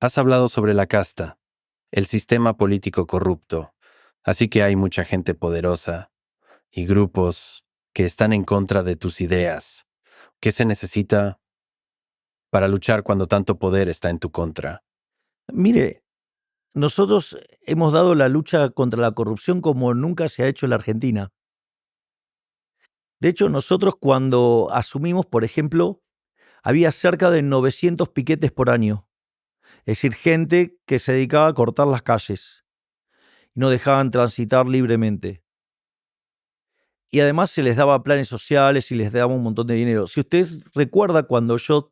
Has hablado sobre la casta, el sistema político corrupto, así que hay mucha gente poderosa y grupos que están en contra de tus ideas. ¿Qué se necesita para luchar cuando tanto poder está en tu contra? Mire, nosotros hemos dado la lucha contra la corrupción como nunca se ha hecho en la Argentina. De hecho, nosotros cuando asumimos, por ejemplo, había cerca de 900 piquetes por año. Es decir, gente que se dedicaba a cortar las calles y no dejaban transitar libremente. Y además se les daba planes sociales y les daba un montón de dinero. Si usted recuerda cuando yo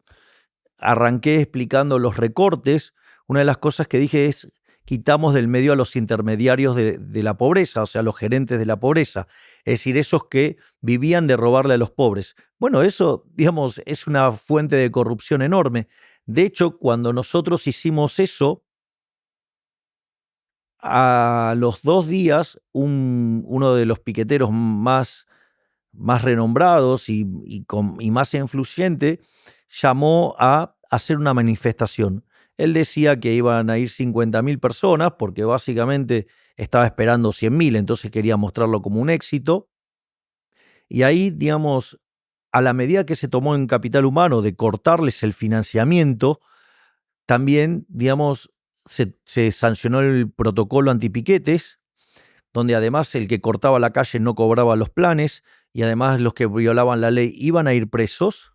arranqué explicando los recortes, una de las cosas que dije es quitamos del medio a los intermediarios de la pobreza, o sea, los gerentes de la pobreza, es decir, esos que vivían de robarle a los pobres. Bueno, eso, digamos, es una fuente de corrupción enorme. De hecho, cuando nosotros hicimos eso, a los 2 días, uno de los piqueteros más renombrados y más influyente llamó a hacer una manifestación. Él decía que iban a ir 50.000 personas porque básicamente estaba esperando 100.000, entonces quería mostrarlo como un éxito. Y ahí, digamos, a la medida que se tomó en capital humano de cortarles el financiamiento, también, digamos, se sancionó el protocolo antipiquetes, donde además el que cortaba la calle no cobraba los planes y además los que violaban la ley iban a ir presos.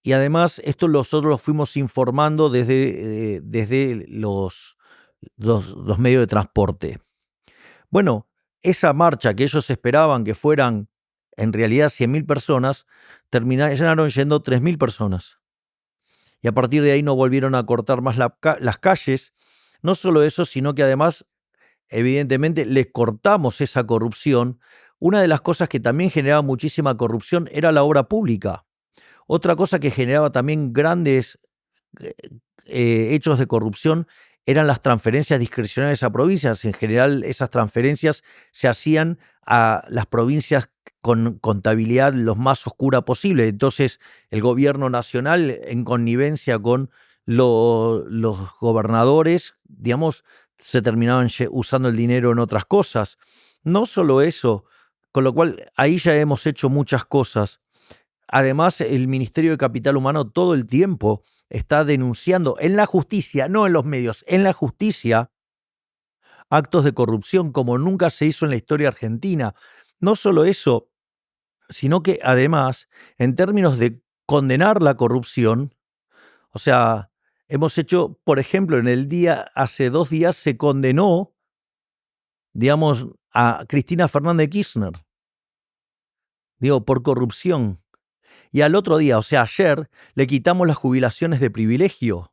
Y además esto nosotros lo fuimos informando desde los medios de transporte. Bueno, esa marcha que ellos esperaban que fueran en realidad 100.000 personas, terminaron yendo 3.000 personas. Y a partir de ahí no volvieron a cortar más las calles. No solo eso, sino que además evidentemente les cortamos esa corrupción. Una de las cosas que también generaba muchísima corrupción era la obra pública. Otra cosa que generaba también grandes eh, hechos de corrupción eran las transferencias discrecionales a provincias. En general, esas transferencias se hacían a las provincias con contabilidad lo más oscura posible. Entonces, el gobierno nacional, en connivencia con los gobernadores, digamos, se terminaban usando el dinero en otras cosas. No solo eso, con lo cual ahí ya hemos hecho muchas cosas. Además, el Ministerio de Capital Humano todo el tiempo está denunciando en la justicia, no en los medios, en la justicia, actos de corrupción como nunca se hizo en la historia argentina. No solo eso, sino que además, en términos de condenar la corrupción, o sea, hemos hecho, por ejemplo, hace 2 días se condenó, digamos, a Cristina Fernández de Kirchner, digo, por corrupción. Y al otro día, o sea, ayer, le quitamos las jubilaciones de privilegio.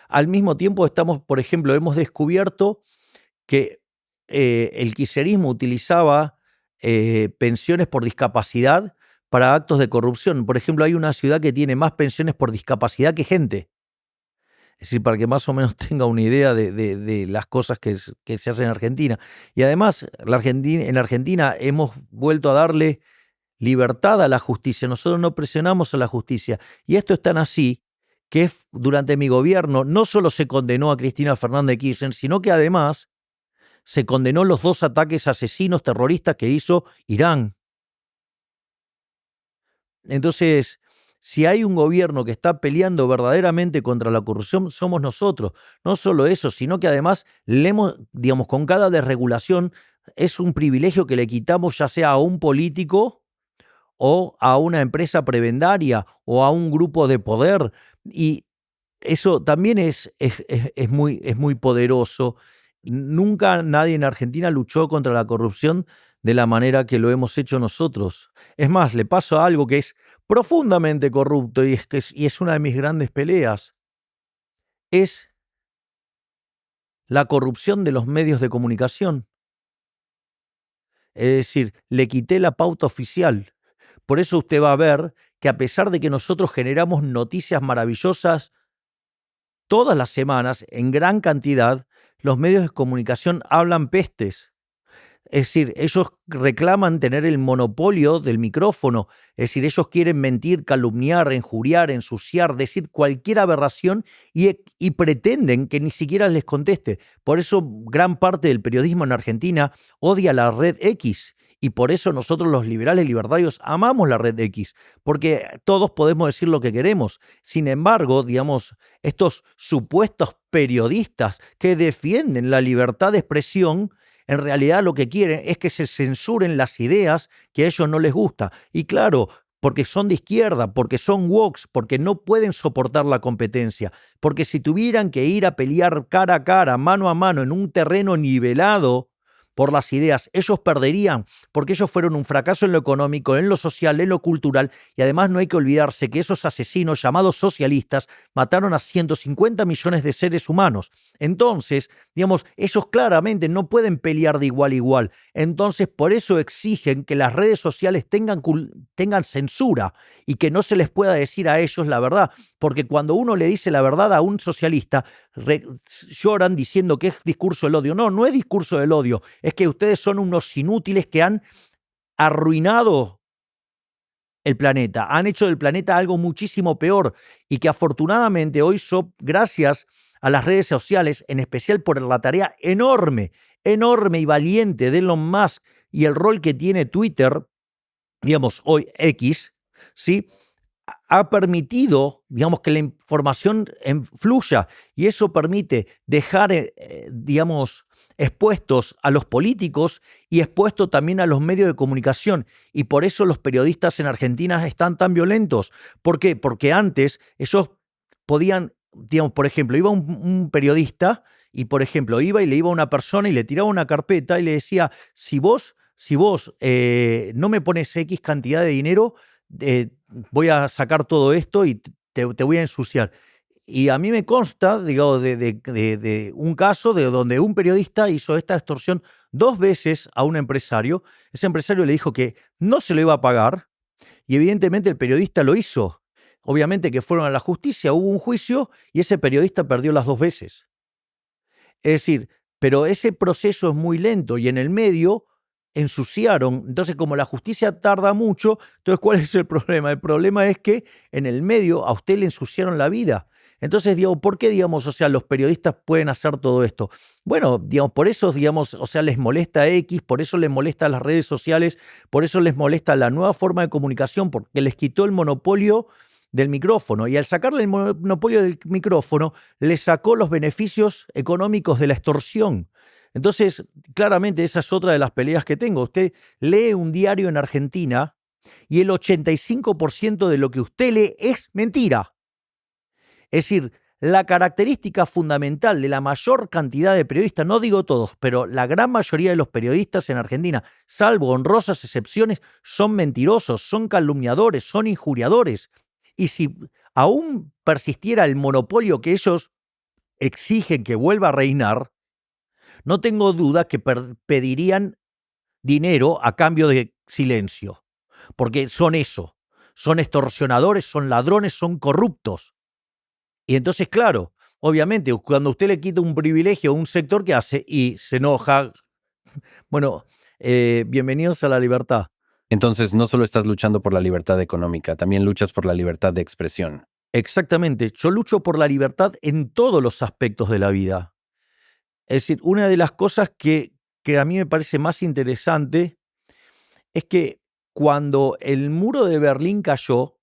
Al mismo tiempo estamos, por ejemplo, hemos descubierto que el kirchnerismo utilizaba pensiones por discapacidad para actos de corrupción. Por ejemplo, hay una ciudad que tiene más pensiones por discapacidad que gente. Es decir, para que más o menos tenga una idea de las cosas que se hacen en Argentina. Y además, en Argentina hemos vuelto a darle libertad a la justicia. Nosotros no presionamos a la justicia. Y esto es tan así que durante mi gobierno no solo se condenó a Cristina Fernández de Kirchner, sino que además se condenó los 2 ataques asesinos terroristas que hizo Irán. Entonces, si hay un gobierno que está peleando verdaderamente contra la corrupción, somos nosotros. No solo eso, sino que además digamos, con cada desregulación es un privilegio que le quitamos ya sea a un político o a una empresa prebendaria o a un grupo de poder. Y eso también es muy poderoso. Nunca nadie en Argentina luchó contra la corrupción de la manera que lo hemos hecho nosotros. Es más, le paso a algo que es profundamente corrupto y es una de mis grandes peleas. Es la corrupción de los medios de comunicación. Es decir, le quité la pauta oficial. Por eso usted va a ver que a pesar de que nosotros generamos noticias maravillosas todas las semanas, en gran cantidad, los medios de comunicación hablan pestes. Es decir, ellos reclaman tener el monopolio del micrófono. Es decir, ellos quieren mentir, calumniar, injuriar, ensuciar, decir cualquier aberración y pretenden que ni siquiera les conteste. Por eso gran parte del periodismo en Argentina odia la red X. Y por eso nosotros los liberales libertarios amamos la red X, porque todos podemos decir lo que queremos. Sin embargo, digamos, estos supuestos periodistas que defienden la libertad de expresión, en realidad lo que quieren es que se censuren las ideas que a ellos no les gusta. Y claro, porque son de izquierda, porque son woke, porque no pueden soportar la competencia, porque si tuvieran que ir a pelear cara a cara, mano a mano, en un terreno nivelado por las ideas, ellos perderían, porque ellos fueron un fracaso en lo económico, en lo social, en lo cultural, y además no hay que olvidarse que esos asesinos llamados socialistas mataron a 150 millones de seres humanos. Entonces, digamos, ellos claramente no pueden pelear de igual a igual. Entonces, por eso exigen que las redes sociales tengan censura y que no se les pueda decir a ellos la verdad, porque cuando uno le dice la verdad a un socialista, lloran diciendo que es discurso del odio. No, no es discurso del odio. Es que ustedes son unos inútiles que han arruinado el planeta, han hecho del planeta algo muchísimo peor y que afortunadamente hoy gracias a las redes sociales, en especial por la tarea enorme y valiente de Elon Musk y el rol que tiene Twitter, digamos hoy X, ¿sí?, ha permitido, digamos, que la información fluya y eso permite dejar, digamos, expuestos a los políticos y expuesto también a los medios de comunicación. Y por eso los periodistas en Argentina están tan violentos. ¿Por qué? Porque antes ellos podían, digamos, por ejemplo, iba un periodista y, por ejemplo, iba y le iba a una persona y le tiraba una carpeta y le decía, si vos no me pones X cantidad de dinero, voy a sacar todo esto y te voy a ensuciar. Y a mí me consta, digo, de un caso de donde un periodista hizo esta extorsión 2 veces a un empresario. Ese empresario le dijo que no se lo iba a pagar y evidentemente el periodista lo hizo. Obviamente que fueron a la justicia, hubo un juicio y ese periodista perdió las 2 veces. Es decir, pero ese proceso es muy lento y en el medio ensuciaron. Entonces, como la justicia tarda mucho, entonces, ¿cuál es el problema? El problema es que en el medio a usted le ensuciaron la vida. Entonces, digo, ¿por qué, digamos, o sea, los periodistas pueden hacer todo esto? Bueno, digamos, por eso, digamos, o sea, les molesta X, por eso les molesta las redes sociales, por eso les molesta la nueva forma de comunicación, porque les quitó el monopolio del micrófono. Y al sacarle el monopolio del micrófono, le sacó los beneficios económicos de la extorsión. Entonces, claramente esa es otra de las peleas que tengo. Usted lee un diario en Argentina y el 85% de lo que usted lee es mentira. Es decir, la característica fundamental de la mayor cantidad de periodistas, no digo todos, pero la gran mayoría de los periodistas en Argentina, salvo honrosas excepciones, son mentirosos, son calumniadores, son injuriadores. Y si aún persistiera el monopolio que ellos exigen que vuelva a reinar, no tengo duda que pedirían dinero a cambio de silencio, porque son eso, son extorsionadores, son ladrones, son corruptos. Y entonces, claro, obviamente, cuando usted le quita un privilegio a un sector, ¿qué hace? Y se enoja. Bueno, bienvenidos a la libertad. Entonces, no solo estás luchando por la libertad económica, también luchas por la libertad de expresión. Exactamente, yo lucho por la libertad en todos los aspectos de la vida. Es decir, una de las cosas que a mí me parece más interesante es que cuando el muro de Berlín cayó,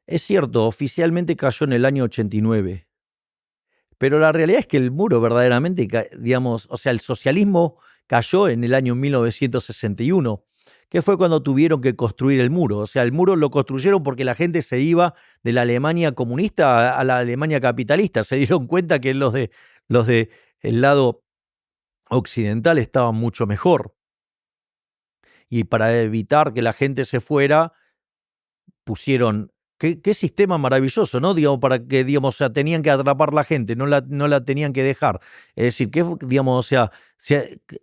es cierto, oficialmente cayó en el año 89, pero la realidad es que el muro verdaderamente, digamos, o sea, el socialismo cayó en el año 1961, que fue cuando tuvieron que construir el muro. O sea, el muro lo construyeron porque la gente se iba de la Alemania comunista a la Alemania capitalista. Se dieron cuenta que los de el lado occidental estaban mucho mejor. Y para evitar que la gente se fuera, pusieron, qué sistema maravilloso, ¿no? Digamos, para que, digamos, o sea, tenían que atrapar la gente, no la tenían que dejar. Es decir, que, digamos, o sea,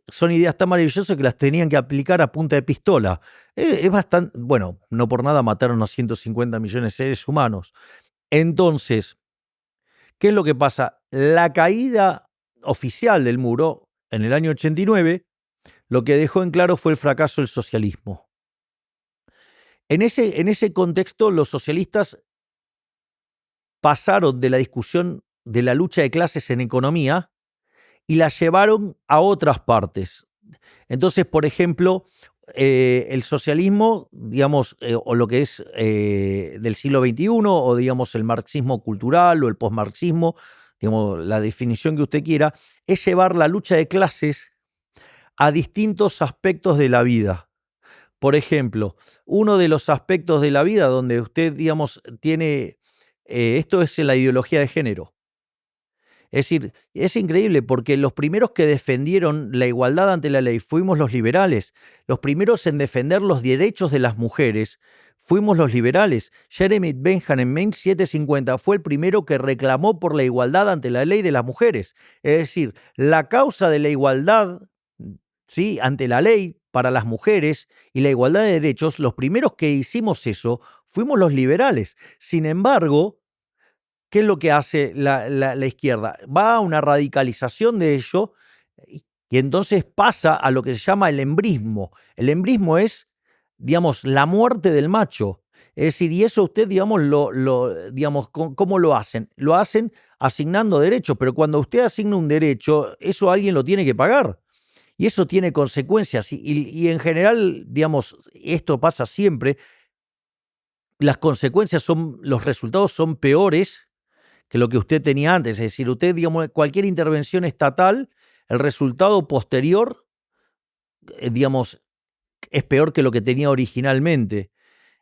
son ideas tan maravillosas que las tenían que aplicar a punta de pistola. Es bastante, bueno, no por nada mataron a 150 millones de seres humanos. Entonces, ¿qué es lo que pasa? La caída oficial del muro en el año 89 lo que dejó en claro fue el fracaso del socialismo. En ese contexto, los socialistas pasaron de la discusión de la lucha de clases en economía y la llevaron a otras partes. Entonces, por ejemplo, el socialismo, digamos, o lo que es del siglo XXI, o digamos el marxismo cultural o el posmarxismo, digamos, la definición que usted quiera, es llevar la lucha de clases a distintos aspectos de la vida. Por ejemplo, uno de los aspectos de la vida donde usted, digamos, tiene, esto es la ideología de género. Es decir, es increíble porque los primeros que defendieron la igualdad ante la ley fuimos los liberales. Los primeros en defender los derechos de las mujeres fuimos los liberales. Jeremy Bentham en 1750 fue el primero que reclamó por la igualdad ante la ley de las mujeres. Es decir, la causa de la igualdad, ¿sí?, ante la ley para las mujeres y la igualdad de derechos, los primeros que hicimos eso fuimos los liberales. Sin embargo, ¿qué es lo que hace la izquierda? Va a una radicalización de ello y entonces pasa a lo que se llama el embrismo. El embrismo es, digamos, la muerte del macho. Es decir, y eso usted, digamos, digamos, ¿cómo lo hacen? Lo hacen asignando derechos, pero cuando usted asigna un derecho, eso alguien lo tiene que pagar. Y eso tiene consecuencias. Y en general, digamos, esto pasa siempre. Las consecuencias son, los resultados son peores que lo que usted tenía antes. Es decir, usted, digamos, cualquier intervención estatal, el resultado posterior, digamos, es peor que lo que tenía originalmente.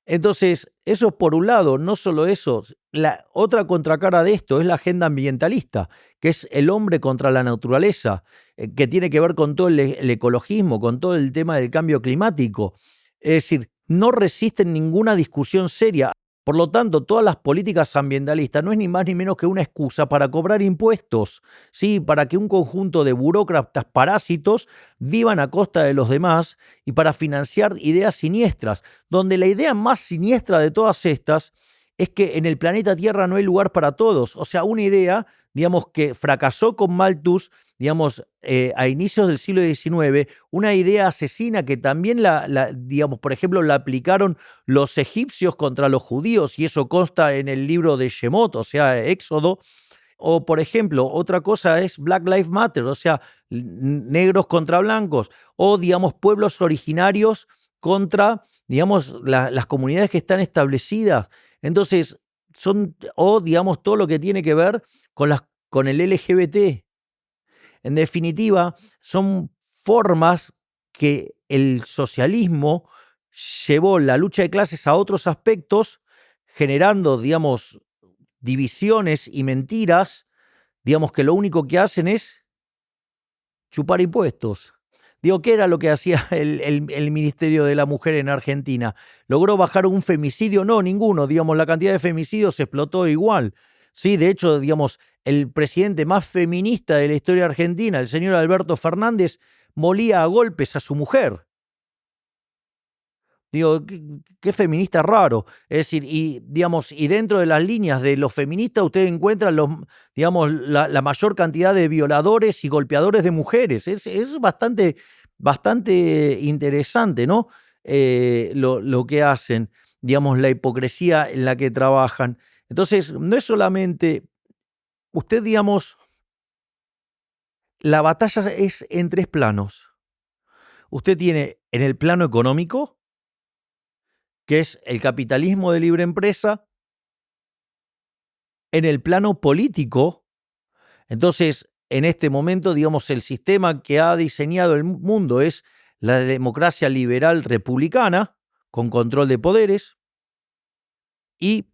Entonces, eso por un lado. No solo eso, la otra contracara de esto es la agenda ambientalista, que es el hombre contra la naturaleza, que tiene que ver con todo el ecologismo, con todo el tema del cambio climático. Es decir, no resisten ninguna discusión seria. Por lo tanto, todas las políticas ambientalistas no es ni más ni menos que una excusa para cobrar impuestos, ¿sí?, para que un conjunto de burócratas parásitos vivan a costa de los demás y para financiar ideas siniestras, donde la idea más siniestra de todas estas es que en el planeta Tierra no hay lugar para todos. O sea, una idea, digamos, que fracasó con Malthus, digamos, a inicios del siglo XIX, una idea asesina que también digamos, por ejemplo, la aplicaron los egipcios contra los judíos, y eso consta en el libro de Shemot, o sea, Éxodo. O, por ejemplo, otra cosa es Black Lives Matter, o sea, negros contra blancos, o, digamos, pueblos originarios contra, digamos, las comunidades que están establecidas. Entonces, o, digamos, todo lo que tiene que ver con el LGBT. En definitiva, son formas que el socialismo llevó la lucha de clases a otros aspectos, generando, digamos, divisiones y mentiras, digamos, que lo único que hacen es chupar impuestos. Digo, ¿qué era lo que hacía el Ministerio de la Mujer en Argentina? ¿Logró bajar un femicidio? No, ninguno. Digamos, la cantidad de femicidios explotó igual. Sí, de hecho, digamos, el presidente más feminista de la historia argentina, el señor Alberto Fernández, molía a golpes a su mujer. Digo, qué feminista raro. Es decir, y digamos, y dentro de las líneas de los feministas usted encuentra digamos, la mayor cantidad de violadores y golpeadores de mujeres. Es bastante interesante, ¿no? Lo que hacen, digamos, la hipocresía en la que trabajan. Entonces, no es solamente, usted, digamos, la batalla es en tres planos. Usted tiene en el plano económico, que es el capitalismo de libre empresa. En el plano político, entonces, en este momento, digamos, el sistema que ha diseñado el mundo es la democracia liberal republicana, con control de poderes, y,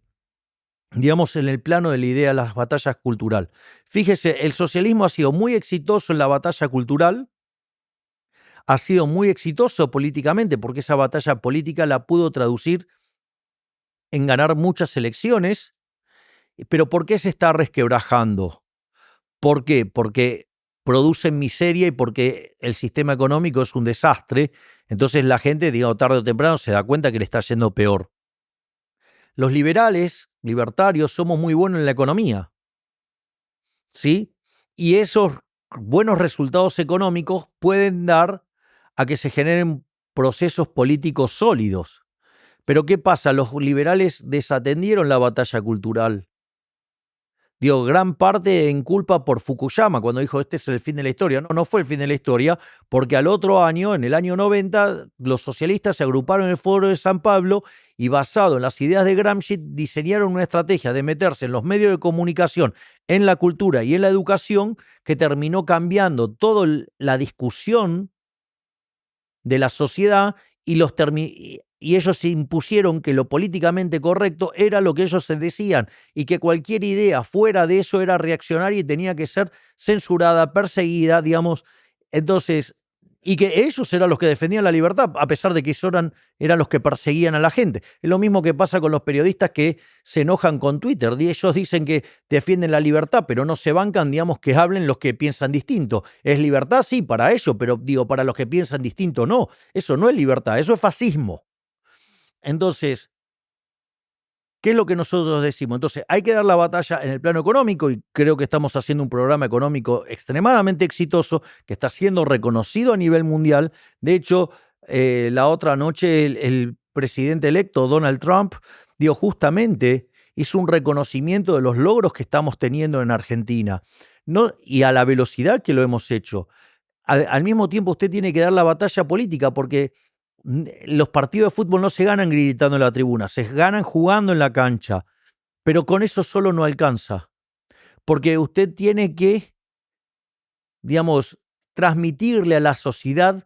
digamos, en el plano de la idea de las batallas cultural. Fíjese, el socialismo ha sido muy exitoso en la batalla cultural, ha sido muy exitoso políticamente, porque esa batalla política la pudo traducir en ganar muchas elecciones. Pero ¿por qué se está resquebrajando? ¿Por qué? Porque producen miseria y porque el sistema económico es un desastre. Entonces la gente, digamos, tarde o temprano se da cuenta que le está yendo peor. Los liberales, libertarios, somos muy buenos en la economía, ¿sí? Y esos buenos resultados económicos pueden dar a que se generen procesos políticos sólidos. Pero ¿qué pasa? Los liberales desatendieron la batalla cultural. Digo, gran parte en culpa por Fukuyama, cuando dijo este es el fin de la historia. No, no fue el fin de la historia, porque al otro año, en el año 90, los socialistas se agruparon en el Foro de San Pablo y basado en las ideas de Gramsci diseñaron una estrategia de meterse en los medios de comunicación, en la cultura y en la educación, que terminó cambiando toda la discusión de la sociedad y ellos se impusieron que lo políticamente correcto era lo que ellos se decían y que cualquier idea fuera de eso era reaccionaria y tenía que ser censurada, perseguida, digamos. Entonces, y que ellos eran los que defendían la libertad, a pesar de que eran los que perseguían a la gente. Es lo mismo que pasa con los periodistas que se enojan con Twitter. Ellos dicen que defienden la libertad, pero no se bancan, digamos, que hablen los que piensan distinto. ¿Es libertad? Sí, para ellos, pero digo, para los que piensan distinto, no. Eso no es libertad, eso es fascismo. Entonces, ¿qué es lo que nosotros decimos? Entonces, hay que dar la batalla en el plano económico y creo que estamos haciendo un programa económico extremadamente exitoso que está siendo reconocido a nivel mundial. De hecho, la otra noche el presidente electo, Donald Trump, justamente hizo un reconocimiento de los logros que estamos teniendo en Argentina, ¿no? Y a la velocidad que lo hemos hecho. Al mismo tiempo, usted tiene que dar la batalla política porque los partidos de fútbol no se ganan gritando en la tribuna, se ganan jugando en la cancha. Pero con eso solo no alcanza. Porque usted tiene que, digamos, transmitirle a la sociedad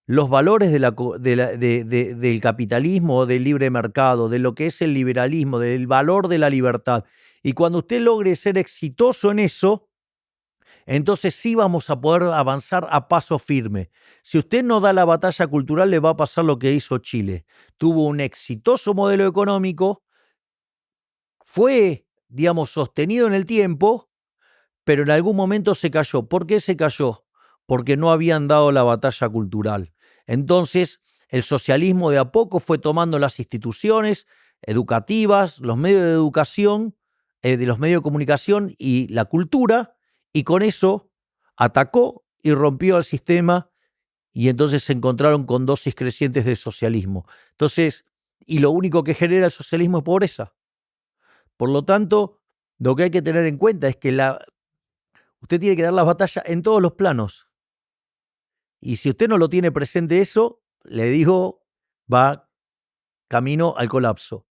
los valores del capitalismo, del libre mercado, de lo que es el liberalismo, del valor de la libertad. Y cuando usted logre ser exitoso en eso, entonces sí vamos a poder avanzar a paso firme. Si usted no da la batalla cultural, le va a pasar lo que hizo Chile. Tuvo un exitoso modelo económico, fue, digamos, sostenido en el tiempo, pero en algún momento se cayó. ¿Por qué se cayó? Porque no habían dado la batalla cultural. Entonces, el socialismo de a poco fue tomando las instituciones educativas, los medios de educación, de los medios de comunicación y la cultura, y con eso atacó y rompió al sistema, y entonces se encontraron con dosis crecientes de socialismo. Entonces, y lo único que genera el socialismo es pobreza. Por lo tanto, lo que hay que tener en cuenta es que usted tiene que dar la batalla en todos los planos. Y si usted no lo tiene presente eso, le digo, va camino al colapso.